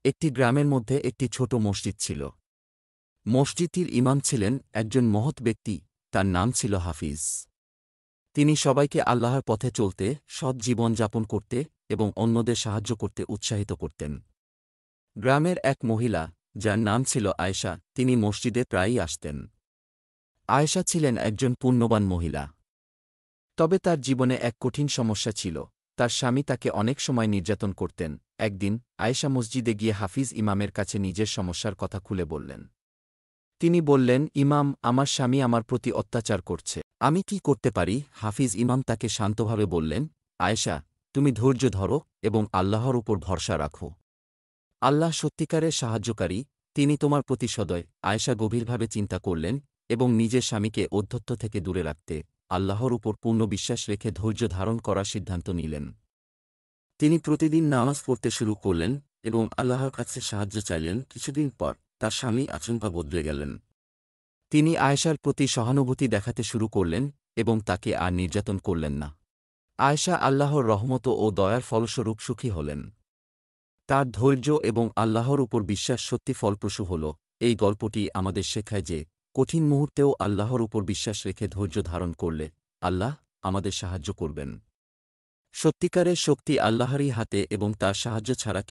একটি গ্রামের মধ্যে একটি ছোট মসজিদ ছিল। মসজিদটির ইমাম ছিলেন একজন মহৎ ব্যক্তি, তার নাম ছিল হাফিজ। তিনি সবাইকে আল্লাহর পথে চলতে, সৎ জীবন যাপন করতে এবং অন্যদের সাহায্য করতে উৎসাহিত করতেন। গ্রামের এক মহিলা, যার নাম ছিল আয়েশা, তিনি মসজিদে প্রায়ই আসতেন। আয়েশা ছিলেন একজন পুণ্যবান মহিলা। তবে তার জীবনে এক কঠিন সমস্যা ছিল। তার স্বামী তাকে অনেক সময় নির্যাতন করতেন। একদিন আয়েশা মসজিদে গিয়ে হাফিজ ইমামের কাছে নিজের সমস্যার কথা খুলে বললেন। তিনি বললেন, ইমাম, আমার স্বামী আমার প্রতি অত্যাচার করছে। আমি কি করতে পারি? হাফিজ ইমাম তাকে শান্তভাবে বললেন, আয়েশা, তুমি ধৈর্য ধরো এবং আল্লাহর উপর ভরসা রাখো। আল্লাহ সত্যিকারের সাহায্যকারী, তিনি তোমার প্রতি সদয়। আয়েশা গভীরভাবে চিন্তা করলেন এবং নিজের স্বামীকে ঔদ্ধত্য থেকে দূরে রাখতে আল্লাহর উপর পূর্ণ বিশ্বাস রেখে ধৈর্য ধারণ করার সিদ্ধান্ত নিলেন। তিনি প্রতিদিন নামাজ পড়তে শুরু করলেন এবং আল্লাহর কাছে সাহায্য চাইলেন। কিছুদিন পর তার স্বামী আচমকা বদলে গেলেন। তিনি আয়েশার প্রতি সহানুভূতি দেখাতে শুরু করলেন এবং তাকে আর নির্যাতন করলেন না। আয়েশা আল্লাহর রহমত ও দয়ার ফলস্বরূপ সুখী হলেন। তার ধৈর্য এবং আল্লাহর উপর বিশ্বাস সত্যি ফলপ্রসূ হল। এই গল্পটি আমাদের শেখায় যে, কঠিন মুহূর্তেও আল্লাহর উপর বিশ্বাস রেখে ধৈর্য ধারণ করলে আল্লাহ আমাদের সাহায্য করবেন। সত্যিকারের শক্তি আল্লাহরই হাতে এবং তার সাহায্য ছাড়া